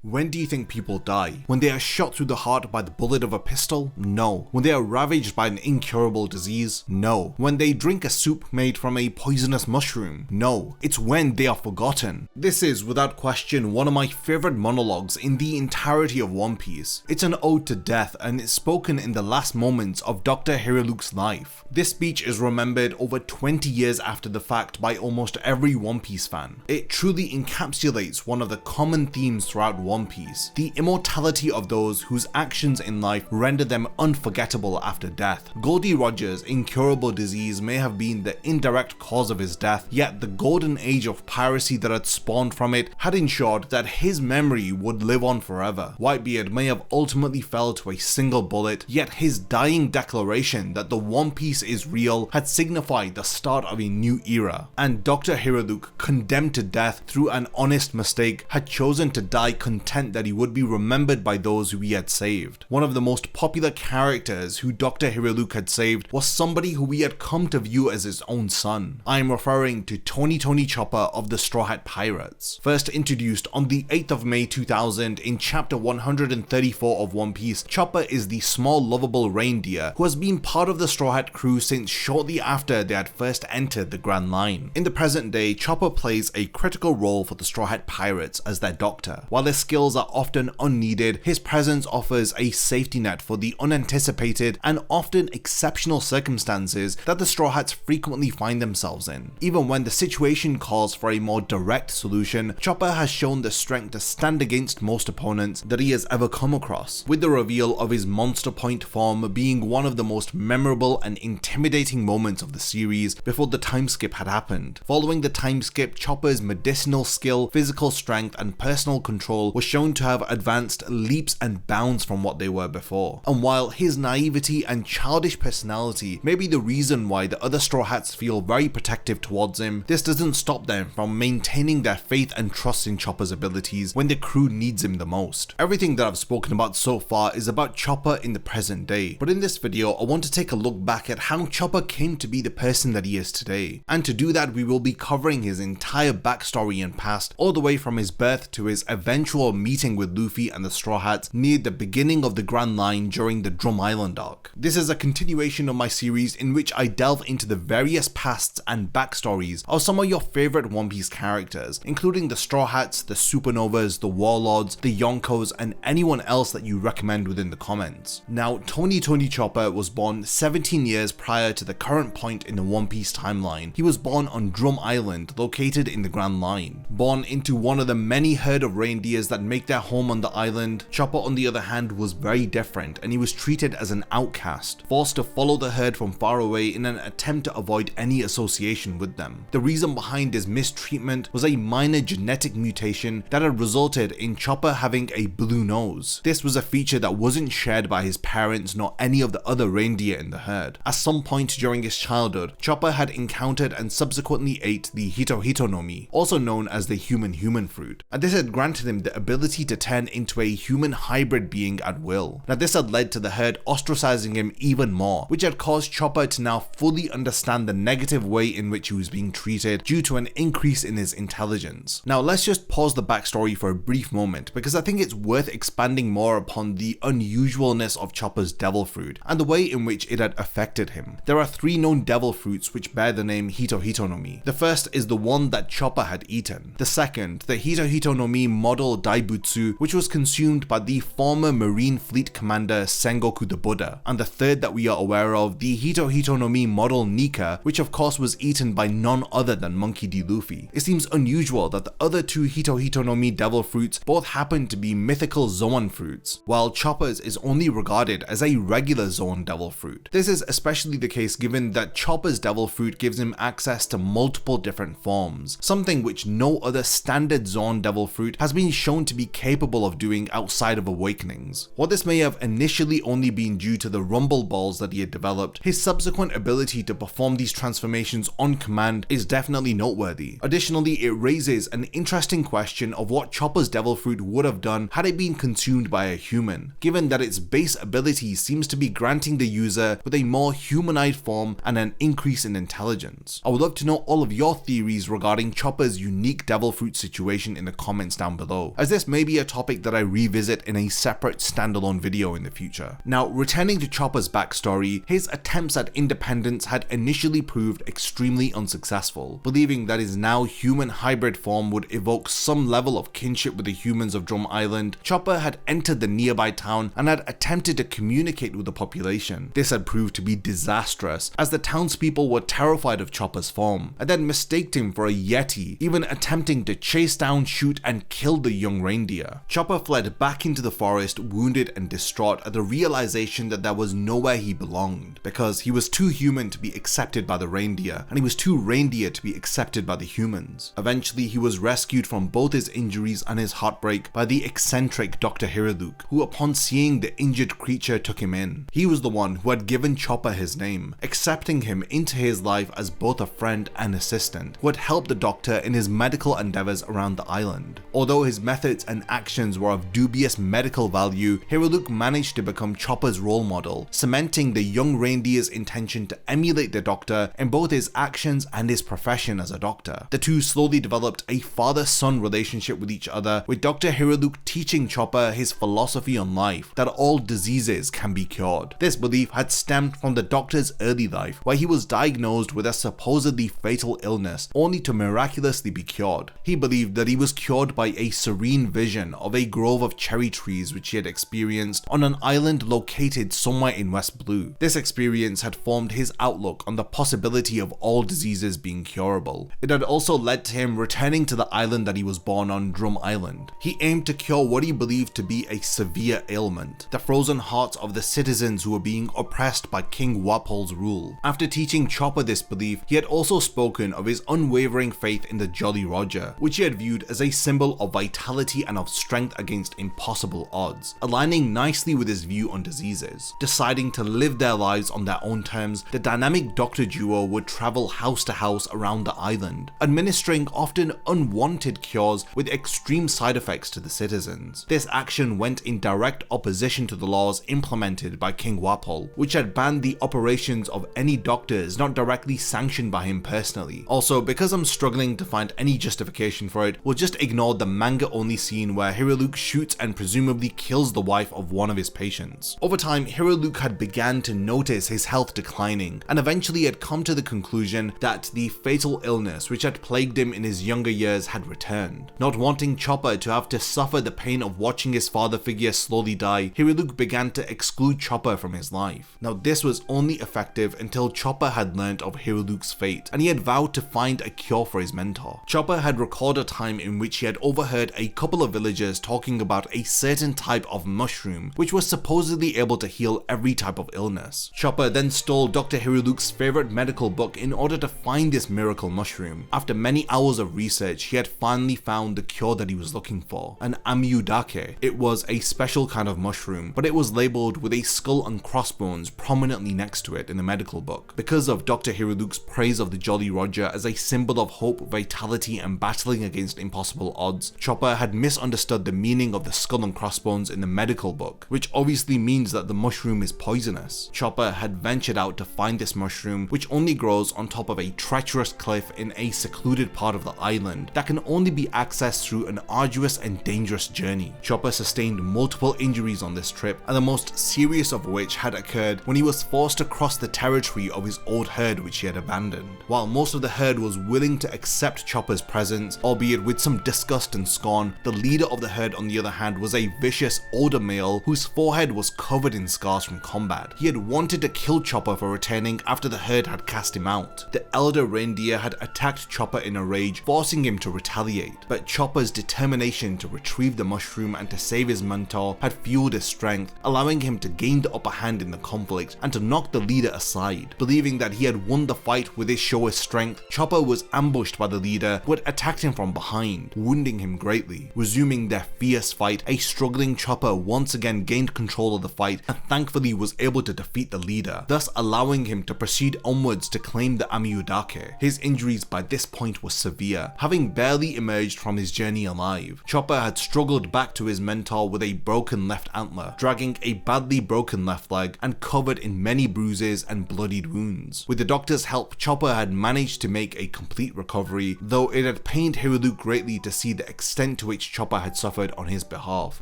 When do you think people die? When they are shot through the heart by the bullet of a pistol? No. When they are ravaged by an incurable disease? No. When they drink a soup made from a poisonous mushroom? No. It's when they are forgotten. This is, without question, one of my favorite monologues in the entirety of One Piece. It's an ode to death, and it's spoken in the last moments of Dr. Hiriluk's life. This speech is remembered over 20 years after the fact by almost every One Piece fan. It truly encapsulates one of the common themes throughout One Piece, the immortality of those whose actions in life render them unforgettable after death. Goldie Roger's incurable disease may have been the indirect cause of his death, yet the golden age of piracy that had spawned from it had ensured that his memory would live on forever. Whitebeard may have ultimately fell to a single bullet, yet his dying declaration that the One Piece is real had signified the start of a new era, and Dr. Hiriluk, condemned to death through an honest mistake, had chosen to die content that he would be remembered by those who he had saved. One of the most popular characters who Dr. Hiriluk had saved was somebody who he had come to view as his own son. I am referring to Tony Chopper of the Straw Hat Pirates. First introduced on the 8th of May 2000 in chapter 134 of One Piece, Chopper is the small lovable reindeer who has been part of the Straw Hat crew since shortly after they had first entered the Grand Line. In the present day, Chopper plays a critical role for the Straw Hat Pirates as their doctor. While their skills are often unneeded, his presence offers a safety net for the unanticipated and often exceptional circumstances that the Straw Hats frequently find themselves in. Even when the situation calls for a more direct solution, Chopper has shown the strength to stand against most opponents that he has ever come across, with the reveal of his Monster Point form being one of the most memorable and intimidating moments of the series before the time skip had happened. Following the time skip, Chopper's medicinal skill, physical strength, and personal control were shown to have advanced leaps and bounds from what they were before. And while his naivety and childish personality may be the reason why the other Straw Hats feel very protective towards him, this doesn't stop them from maintaining their faith and trust in Chopper's abilities when the crew needs him the most. Everything that I've spoken about so far is about Chopper in the present day, but in this video I want to take a look back at how Chopper came to be the person that he is today. And to do that, we will be covering his entire backstory and past, all the way from his birth to his eventual meeting with Luffy and the Straw Hats near the beginning of the Grand Line during the Drum Island arc. This is a continuation of my series in which I delve into the various pasts and backstories of some of your favorite One Piece characters, including the Straw Hats, the Supernovas, the Warlords, the Yonkos, and anyone else that you recommend within the comments. Now, Tony Chopper was born 17 years prior to the current point in the One Piece timeline. He was born on Drum Island, located in the Grand Line. Born into one of the many herd of reindeers that make their home on the island, Chopper on the other hand was very different, and he was treated as an outcast, forced to follow the herd from far away in an attempt to avoid any association with them. The reason behind his mistreatment was a minor genetic mutation that had resulted in Chopper having a blue nose. This was a feature that wasn't shared by his parents nor any of the other reindeer in the herd. At some point during his childhood, Chopper had encountered and subsequently ate the Hito no Mi, also known as the human fruit, and this had granted him the ability to turn into a human hybrid being at will. Now this had led to the herd ostracizing him even more, which had caused Chopper to now fully understand the negative way in which he was being treated due to an increase in his intelligence. Now let's just pause the backstory for a brief moment, because I think it's worth expanding more upon the unusualness of Chopper's devil fruit and the way in which it had affected him. There are 3 known devil fruits which bear the name Hito no Mi. The first is the one that Chopper had eaten. The second, the Hito no Mi model Daibutsu, which was consumed by the former Marine Fleet Commander Sengoku the Buddha. And the third that we are aware of, the Hito no Mi model Nika, which of course was eaten by none other than Monkey D. Luffy. It seems unusual that the other 2 Hito no Mi devil fruits both happen to be mythical Zoan fruits, while Chopper's is only regarded as a regular Zoan devil fruit. This is especially the case given that Chopper's devil fruit gives him access to multiple different forms, something which no other standard Zoan devil fruit has been shown to be capable of doing outside of awakenings. While this may have initially only been due to the rumble balls that he had developed, his subsequent ability to perform these transformations on command is definitely noteworthy. Additionally, it raises an interesting question of what Chopper's devil fruit would have done had it been consumed by a human, given that its base ability seems to be granting the user with a more humanoid form and an increase in intelligence. I would love to know all of your theories regarding Chopper's unique devil fruit situation in the comments down below, as this this may be a topic that I revisit in a separate standalone video in the future. Now, returning to Chopper's backstory, his attempts at independence had initially proved extremely unsuccessful. Believing that his now human hybrid form would evoke some level of kinship with the humans of Drum Island, Chopper had entered the nearby town and had attempted to communicate with the population. This had proved to be disastrous, as the townspeople were terrified of Chopper's form, and then mistaked him for a yeti, even attempting to chase down, shoot, and kill the young reindeer. Chopper fled back into the forest, wounded and distraught at the realization that there was nowhere he belonged, because he was too human to be accepted by the reindeer, and he was too reindeer to be accepted by the humans. Eventually, he was rescued from both his injuries and his heartbreak by the eccentric Dr. Hiriluk, who upon seeing the injured creature took him in. He was the one who had given Chopper his name, accepting him into his life as both a friend and assistant, who had helped the doctor in his medical endeavors around the island. Although his methods and actions were of dubious medical value, Hiriluk managed to become Chopper's role model, cementing the young reindeer's intention to emulate the doctor in both his actions and his profession as a doctor. The two slowly developed a father-son relationship with each other, with Dr. Hiriluk teaching Chopper his philosophy on life, that all diseases can be cured. This belief had stemmed from the doctor's early life, where he was diagnosed with a supposedly fatal illness, only to miraculously be cured. He believed that he was cured by a serene vision of a grove of cherry trees which he had experienced on an island located somewhere in West Blue. This experience had formed his outlook on the possibility of all diseases being curable. It had also led to him returning to the island that he was born on, Drum Island. He aimed to cure what he believed to be a severe ailment, the frozen hearts of the citizens who were being oppressed by King Wapol's rule. After teaching Chopper this belief, he had also spoken of his unwavering faith in the Jolly Roger, which he had viewed as a symbol of vitality and of strength against impossible odds, aligning nicely with his view on diseases. Deciding to live their lives on their own terms, the dynamic doctor duo would travel house to house around the island, administering often unwanted cures with extreme side effects to the citizens. This action went in direct opposition to the laws implemented by King Wapol, which had banned the operations of any doctors not directly sanctioned by him personally. Also, because I'm struggling to find any justification for it, we'll just ignore the manga-only scene where Hiriluk shoots and presumably kills the wife of one of his patients. Over time, Hiriluk had began to notice his health declining, and eventually had come to the conclusion that the fatal illness which had plagued him in his younger years had returned. Not wanting Chopper to have to suffer the pain of watching his father figure slowly die, Hiriluk began to exclude Chopper from his life. Now, this was only effective until Chopper had learnt of Hiriluk's fate, and he had vowed to find a cure for his mentor. Chopper had recalled a time in which he had overheard a couple of villagers talking about a certain type of mushroom which was supposedly able to heal every type of illness. Chopper then stole Dr. Hiriluk's favorite medical book in order to find this miracle mushroom. After many hours of research, he had finally found the cure that he was looking for, an amyudake. It was a special kind of mushroom, but it was labeled with a skull and crossbones prominently next to it in the medical book. Because of Dr. Hiriluk's praise of the Jolly Roger as a symbol of hope, vitality, and battling against impossible odds, Chopper had misunderstood the meaning of the skull and crossbones in the medical book, which obviously means that the mushroom is poisonous. Chopper had ventured out to find this mushroom, which only grows on top of a treacherous cliff in a secluded part of the island that can only be accessed through an arduous and dangerous journey. Chopper sustained multiple injuries on this trip, and the most serious of which had occurred when he was forced to cross the territory of his old herd which he had abandoned. While most of the herd was willing to accept Chopper's presence, albeit with some disgust and scorn, the leader of the herd on the other hand was a vicious older male whose forehead was covered in scars from combat. He had wanted to kill Chopper for returning after the herd had cast him out. The elder reindeer had attacked Chopper in a rage, forcing him to retaliate, but Chopper's determination to retrieve the mushroom and to save his mentor had fueled his strength, allowing him to gain the upper hand in the conflict and to knock the leader aside. Believing that he had won the fight with his show of strength, Chopper was ambushed by the leader, who had attacked him from behind, wounding him greatly. Resuming their fierce fight, a struggling Chopper once again gained control of the fight and thankfully was able to defeat the leader, thus allowing him to proceed onwards to claim the amyudake. His injuries by this point were severe, having barely emerged from his journey alive. Chopper had struggled back to his mentor with a broken left antler, dragging a badly broken left leg and covered in many bruises and bloodied wounds. With the doctor's help, Chopper had managed to make a complete recovery, though it had pained Hiriluk greatly to see the extent to which which Chopper had suffered on his behalf.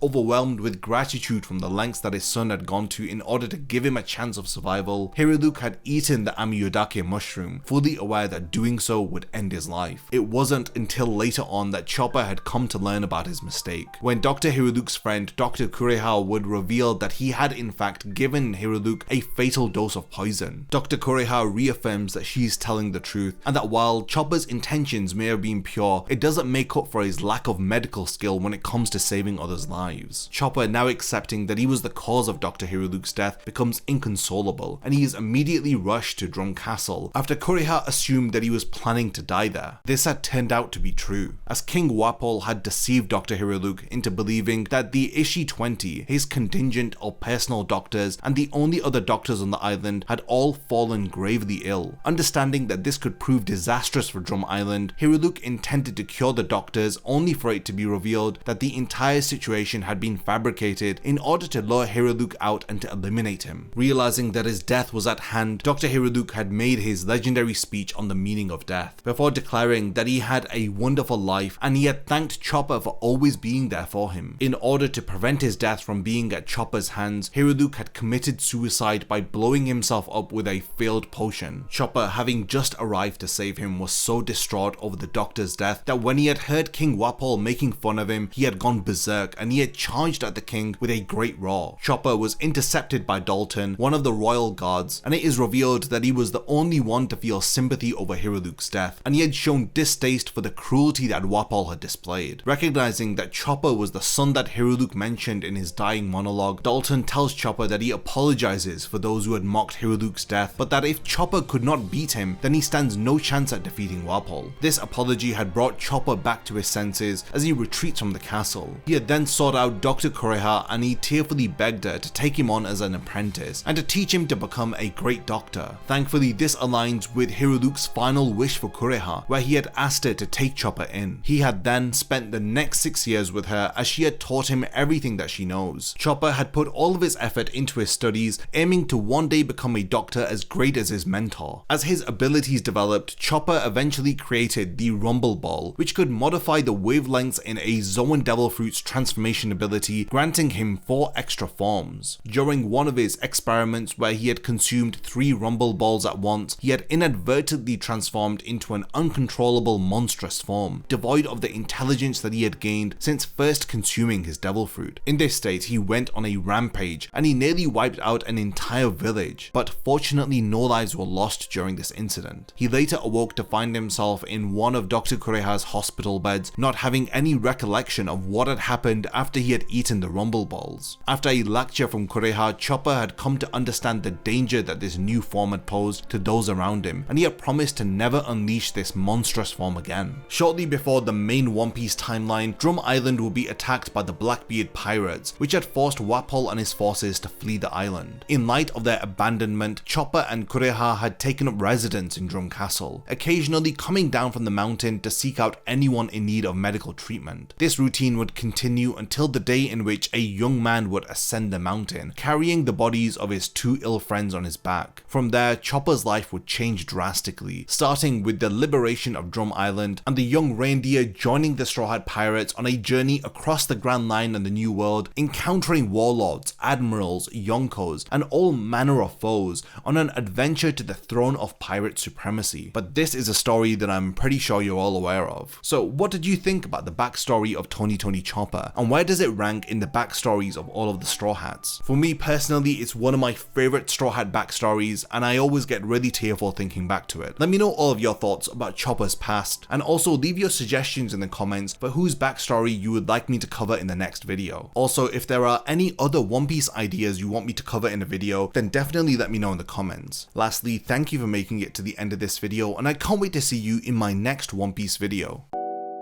Overwhelmed with gratitude from the lengths that his son had gone to in order to give him a chance of survival, Hiriluk had eaten the Amiyodake mushroom, fully aware that doing so would end his life. It wasn't until later on that Chopper had come to learn about his mistake, when Dr. Hiriluk's friend Dr. Kureha would reveal that he had in fact given Hiriluk a fatal dose of poison. Dr. Kureha reaffirms that she's telling the truth, and that while Chopper's intentions may have been pure, it doesn't make up for his lack of medical skill when it comes to saving others' lives. Chopper, now accepting that he was the cause of Dr. Hiriluk's death, becomes inconsolable, and he is immediately rushed to Drum Castle after Kureha assumed that he was planning to die there. This had turned out to be true, as King Wapol had deceived Dr. Hiriluk into believing that the Ishi-20, his contingent of personal doctors and the only other doctors on the island, had all fallen gravely ill. Understanding that this could prove disastrous for Drum Island, Hiriluk intended to cure the doctors, only for it to be revealed that the entire situation had been fabricated in order to lure Hiriluk out and to eliminate him. Realizing that his death was at hand, Dr. Hiriluk had made his legendary speech on the meaning of death, before declaring that he had a wonderful life and he had thanked Chopper for always being there for him. In order to prevent his death from being at Chopper's hands, Hiriluk had committed suicide by blowing himself up with a failed potion. Chopper, having just arrived to save him, was so distraught over the doctor's death that when he had heard King Wapol making fun of him, he had gone berserk and he had charged at the king with a great roar. Chopper was intercepted by Dalton, one of the royal guards, and it is revealed that he was the only one to feel sympathy over Hiriluk's death, and he had shown distaste for the cruelty that Wapol had displayed. Recognizing that Chopper was the son that Hiriluk mentioned in his dying monologue, Dalton tells Chopper that he apologizes for those who had mocked Hiriluk's death, but that if Chopper could not beat him, then he stands no chance at defeating Wapol. This apology had brought Chopper back to his senses as he retreats from the castle. He had then sought out Dr. Kureha and he tearfully begged her to take him on as an apprentice and to teach him to become a great doctor. Thankfully, this aligns with Hiriluk's final wish for Kureha, where he had asked her to take Chopper in. He had then spent the next 6 years with her as she had taught him everything that she knows. Chopper had put all of his effort into his studies, aiming to one day become a doctor as great as his mentor. As his abilities developed, Chopper eventually created the Rumble Ball, which could modify the wavelengths in a Zoan Devil Fruit's transformation ability, granting him 4 extra forms. During one of his experiments where he had consumed 3 Rumble Balls at once, he had inadvertently transformed into an uncontrollable monstrous form, devoid of the intelligence that he had gained since first consuming his Devil Fruit. In this state, he went on a rampage and he nearly wiped out an entire village, but fortunately no lives were lost during this incident. He later awoke to find himself in one of Dr. Kureha's hospital beds, not having any recollection of what had happened after he had eaten the Rumble Balls. After a lecture from Kureha, Chopper had come to understand the danger that this new form had posed to those around him, and he had promised to never unleash this monstrous form again. Shortly before the main One Piece timeline, Drum Island would be attacked by the Blackbeard pirates, which had forced Wapol and his forces to flee the island. In light of their abandonment, Chopper and Kureha had taken up residence in Drum Castle, occasionally coming down from the mountain to seek out anyone in need of medical treatment. This routine would continue until the day in which a young man would ascend the mountain, carrying the bodies of his 2 ill friends on his back. From there, Chopper's life would change drastically, starting with the liberation of Drum Island and the young reindeer joining the Straw Hat Pirates on a journey across the Grand Line and the New World, encountering warlords, admirals, yonkos, and all manner of foes on an adventure to the throne of pirate supremacy. But this is a story that I'm pretty sure you're all aware of. So what did you think about the backstory of Tony Chopper, and where does it rank in the backstories of all of the Straw Hats? For me personally, it's one of my favorite Straw Hat backstories, and I always get really tearful thinking back to it. Let me know all of your thoughts about Chopper's past, and also leave your suggestions in the comments for whose backstory you would like me to cover in the next video. Also, if there are any other One Piece ideas you want me to cover in a video, then definitely let me know in the comments. Lastly, thank you for making it to the end of this video, and I can't wait to see you in my next One Piece video.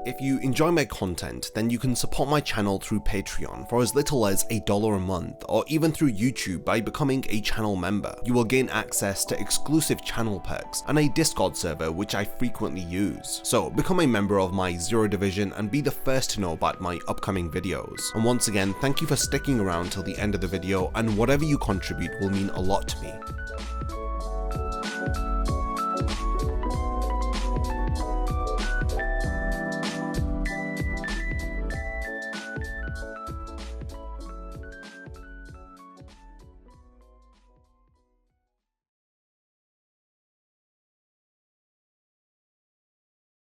If you enjoy my content, then you can support my channel through Patreon for as little as $1 a month, or even through YouTube by becoming a channel member. You will gain access to exclusive channel perks and a Discord server which I frequently use. So become a member of my Zero Division and be the first to know about my upcoming videos. And once again, thank you for sticking around till the end of the video, and whatever you contribute will mean a lot to me.